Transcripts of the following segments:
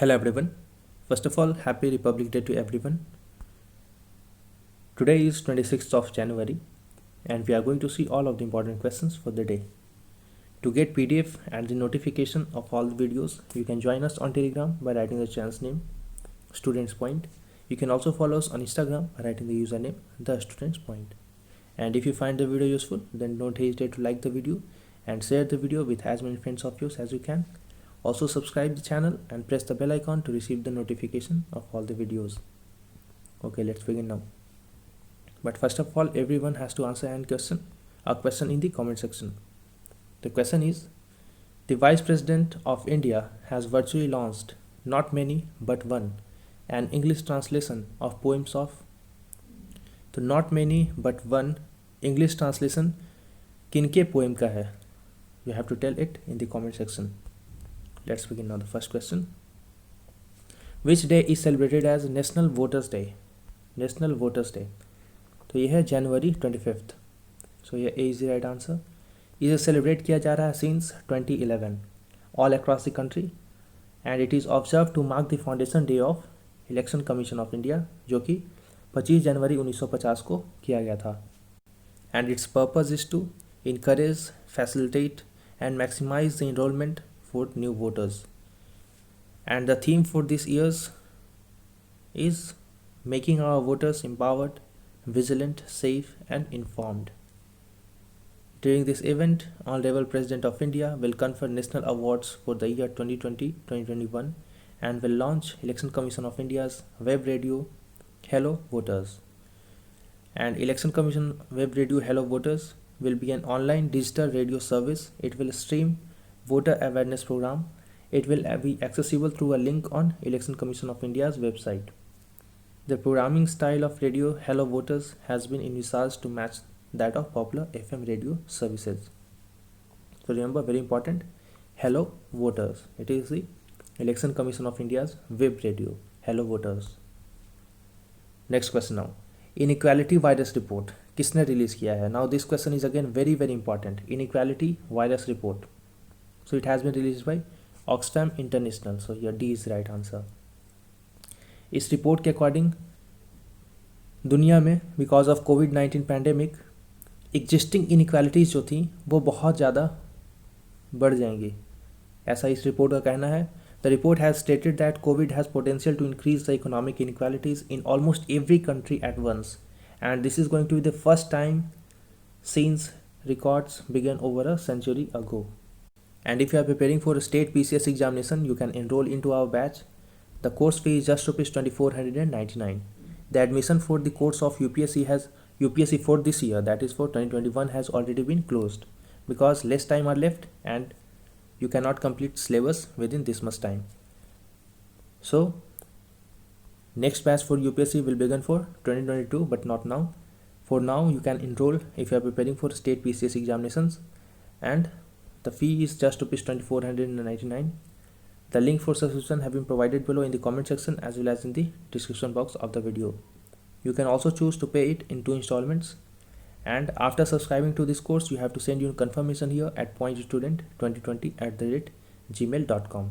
Hello everyone. First of all, happy Republic Day to everyone. Today is 26th of January and we are going to see all of the important questions for the day. To get PDF and the notification of all the videos, you can join us on Telegram by writing the channel's name, Students Point. You can also follow us on Instagram by writing the username, The Students Point. And if you find the video useful, then don't hesitate to like the video and share the video with as many friends of yours as you can. Also subscribe the channel and press the bell icon to receive the notification of all the videos. Okay, let's begin now. But first of all, everyone has to answer a question in the comment section. The question is, the Vice President of India has virtually launched Not Many But One, an English translation of poems of. तो Not Many But One English translation किनके poem का है? You have to tell it in the comment section. Let's begin now the first question. Which day is celebrated as National Voters Day? National Voters Day. तो ये है January 25th. So ये A is the right answer. इसे celebrate किया जा रहा है since 2011 all across the country and it is observed to mark the foundation day of Election Commission of India जो कि 25 जनवरी 1950 को किया गया था. And its purpose is to encourage, facilitate and maximize the enrollment for new voters. And the theme for this year's is making our voters empowered, vigilant, safe and informed. During this event, Honorable President of India will confer national awards for the year 2020-2021 and will launch Election Commission of India's web radio Hello Voters. And Election Commission web radio Hello Voters will be an online digital radio service. It will stream voter awareness program. It will be accessible through a link on Election Commission of India's website. The programming style of radio Hello Voters has been envisaged to match that of popular FM radio services. So remember, very important, Hello Voters. It is the Election Commission of India's web radio Hello Voters. Next question now. Inequality virus report किसने release किया है? Now this question is again very important. Inequality virus report. So it has been released by Oxfam International. So here D is the right answer. इस report के according दुनिया में because of covid pandemic existing inequalities जो थी वो बहुत ज़्यादा बढ़ जाएंगी, ऐसा इस रिपोर्ट का कहना है. The report has stated that Covid has potential to increase the economic inequalities in almost every country at once and this is going to be the first time since records began over a century ago. And if you are preparing for a state PCS examination, you can enroll into our batch. The course fee is just rupees 2499. The admission for the course of UPSC for this year, that is for 2021, has already been closed because less time are left and you cannot complete syllabus within this much time. So next batch for UPSC will begin for 2022, but not now. For now, you can enroll if you are preparing for state PCS examinations, and the fee is just rupees 2499. The link for subscription have been provided below in the comment section as well as in the description box of the video. You can also choose to pay it in 2 installments. And after subscribing to this course, you have to send your confirmation here at pointstudent2020@gmail.com.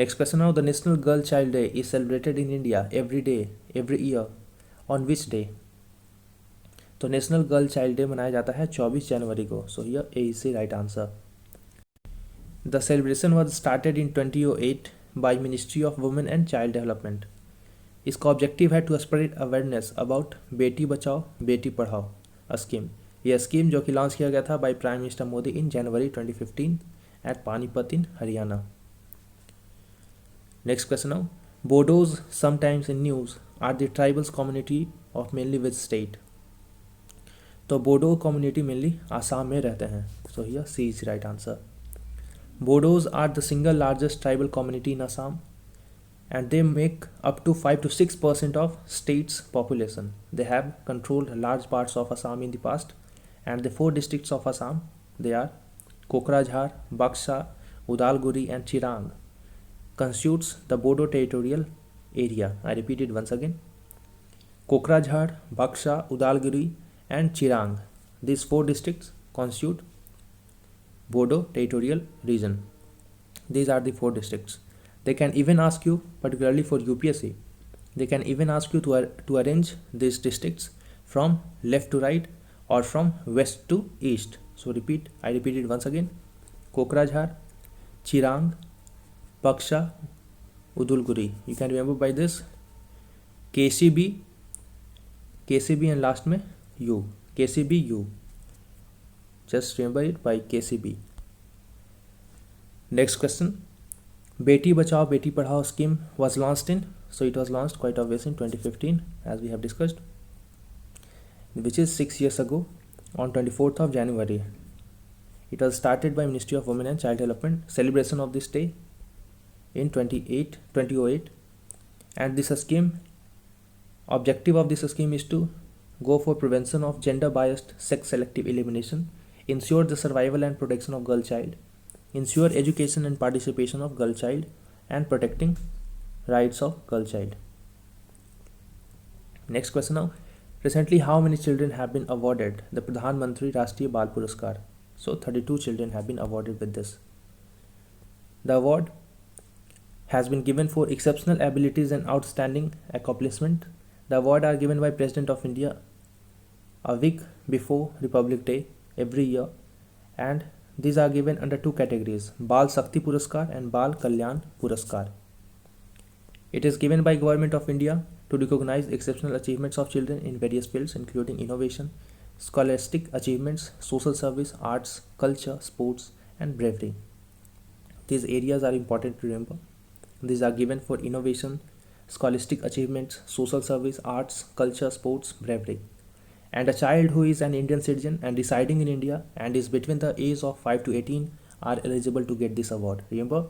Next question now. The National Girl Child Day is celebrated in India every year. On which day? तो national girl child day मनाया जाता है 24 जनवरी को. So here A is the right answer. The celebration was started in 2008 by ministry of women and child development. इसका objective है to spread awareness about Beti Bachao Beti Padhao scheme. यह scheme जो कि लॉन्च किया गया था by prime minister Modi in January 2015 at Panipat in Haryana. Next question now. Bodos sometimes in news are the tribals community of mainly which state. तो Bodo community mainly Assam में रहते हैं. So here C is right answer. Bodos are the single largest tribal community in Assam and they make up to 5 to 6% of state's population. They have controlled large parts of Assam in the past, and the 4 districts of Assam, they are Kokrajhar, Baksha, Udalguri and Chirang, constitutes the Bodo territorial area. I repeat it once again. Kokrajhar, Baksha, Udalguri and Chirang, these 4 districts constitute Bodo territorial region. these are the 4 districts. They can even ask you, particularly for UPSC, they can even ask you to arrange these districts from left to right or from west to east. So I repeat it once again: Kokrajhar, Chirang, Paksha, Udulguri. You can remember by this KCB and last में U. KCB U. Just remember it by KCB. Next question. Beti Bachao Beti Padhao scheme was launched in, so it was launched quite obvious in 2015, as we have discussed, which is 6 years ago, on 24th of January. It was started by Ministry of Women and Child Development. Celebration of this day in 2008, and this scheme, objective of this scheme is to go for prevention of gender biased sex selective elimination, ensure the survival and protection of girl child, ensure education and participation of girl child, and protecting rights of girl child. Next question now. Recently, how many children have been awarded the Pradhan Mantri Rashtriya Bal Puraskar? So 32 children have been awarded with this. The award has been given for exceptional abilities and outstanding accomplishment. The award are given by President of India a week before Republic Day every year, and these are given under 2 categories: Bal Shakti Puraskar and Bal Kalyan Puraskar. It is given by Government of India to recognize exceptional achievements of children in various fields, including innovation, scholastic achievements, social service, arts, culture, sports, and bravery. These areas are important to remember. These are given for innovation, scholastic achievements, social service, arts, culture, sports, bravery. And a child who is an Indian citizen and residing in India and is between the age of 5 to 18 are eligible to get this award. Remember,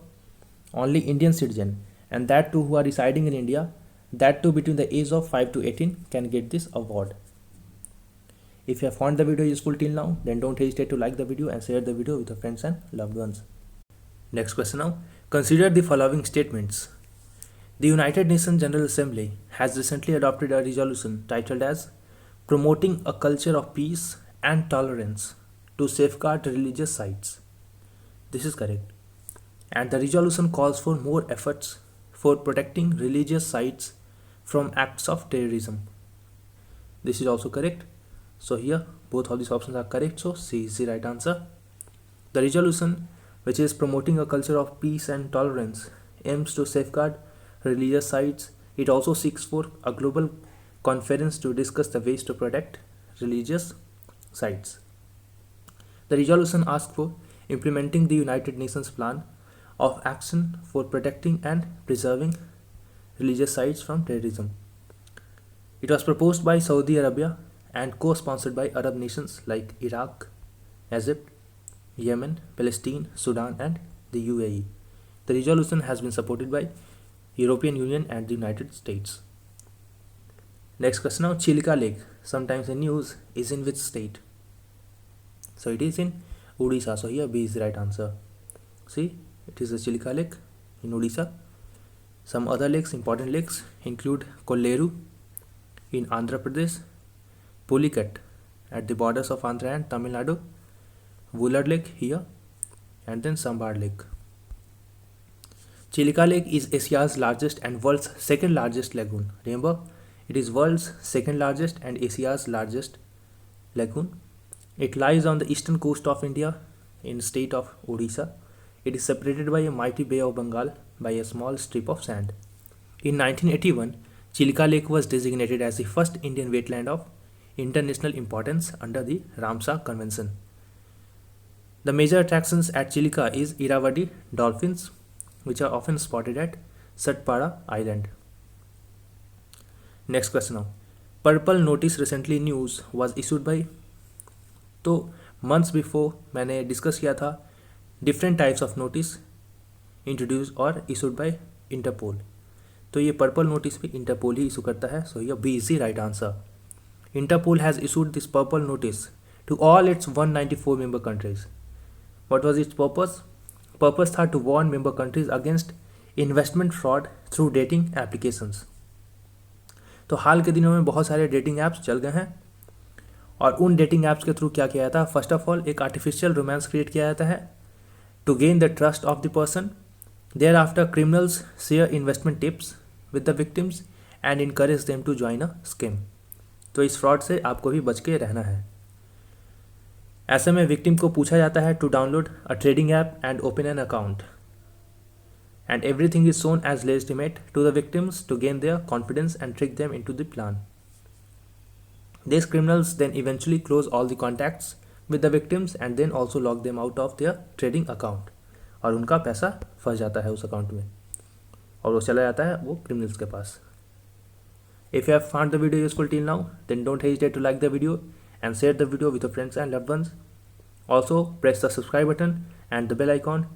only Indian citizen, and that too who are residing in India, that too between the age of 5 to 18 can get this award. If you have found the video useful till now, then don't hesitate to like the video and share the video with your friends and loved ones. Next question now. Consider the following statements. The United Nations General Assembly has recently adopted a resolution titled as Promoting a Culture of Peace and Tolerance to Safeguard Religious Sites. This is correct. And the resolution calls for more efforts for protecting religious sites from acts of terrorism. This is also correct. So here both of these options are correct. So C is the right answer. The resolution, which is promoting a culture of peace and tolerance, aims to safeguard religious sites. It also seeks for a global conference to discuss the ways to protect religious sites. The resolution asks for implementing the United Nations Plan of Action for protecting and preserving religious sites from terrorism. It was proposed by Saudi Arabia and co-sponsored by Arab nations like Iraq, Egypt, Yemen, Palestine, Sudan, and the UAE. The resolution has been supported by European Union and the United States. Next question now. Chilka Lake, sometimes in news, is in which state? So it is in Odisha. So here B is the right answer. See, it is the Chilka Lake in Odisha. Some other lakes, important lakes, include Kolleru in Andhra Pradesh, Pulicat at the borders of Andhra and Tamil Nadu, Wular Lake here, and then Sambar Lake. Chilka Lake is Asia's largest and world's second largest lagoon. Remember, it is world's second largest and Asia's largest lagoon. It lies on the eastern coast of India in state of Odisha. It is separated by a mighty Bay of Bengal by a small strip of sand. In 1981, Chilka Lake was designated as the first Indian wetland of international importance under the Ramsar Convention. The major attractions at Chilka is Irrawaddy dolphins, which are often spotted at Satpara Island. Next question now. Purple notice recently news was issued by, तो months before मैंने discuss किया था different types of notice introduce और issued by Interpol. तो ये purple notice भी Interpol ही issue करता है. सो ये B is the right answer. Interpol has issued this purple notice to all its 194 member countries. What was its purpose? Purpose था to warn member countries against investment fraud through dating applications. तो हाल के दिनों में बहुत सारे dating apps चल गए हैं और उन डेटिंग ऐप्स के थ्रू क्या किया जाता है. फर्स्ट ऑफ ऑल एक आर्टिफिशियल रोमांस क्रिएट किया जाता है to gain the trust of the person Thereafter, criminals share investment tips with the victims and encourage them to join a scam. तो इस फ्रॉड से आपको भी बच के रहना है. ऐसे में विक्टिम को पूछा जाता है to download a trading app and open an account, and everything is shown as legitimate to the victims to gain their confidence and trick them into the plan. These criminals then eventually close all the contacts with the victims and then also lock them out of their trading account. और उनका पैसा फंस जाता है उस account में और वो चला जाता है वो क्रिमिनल्स के पास. If you have found the video useful till now, then don't hesitate to like the video and share the video with your friends and loved ones. Also, press the subscribe button and the bell icon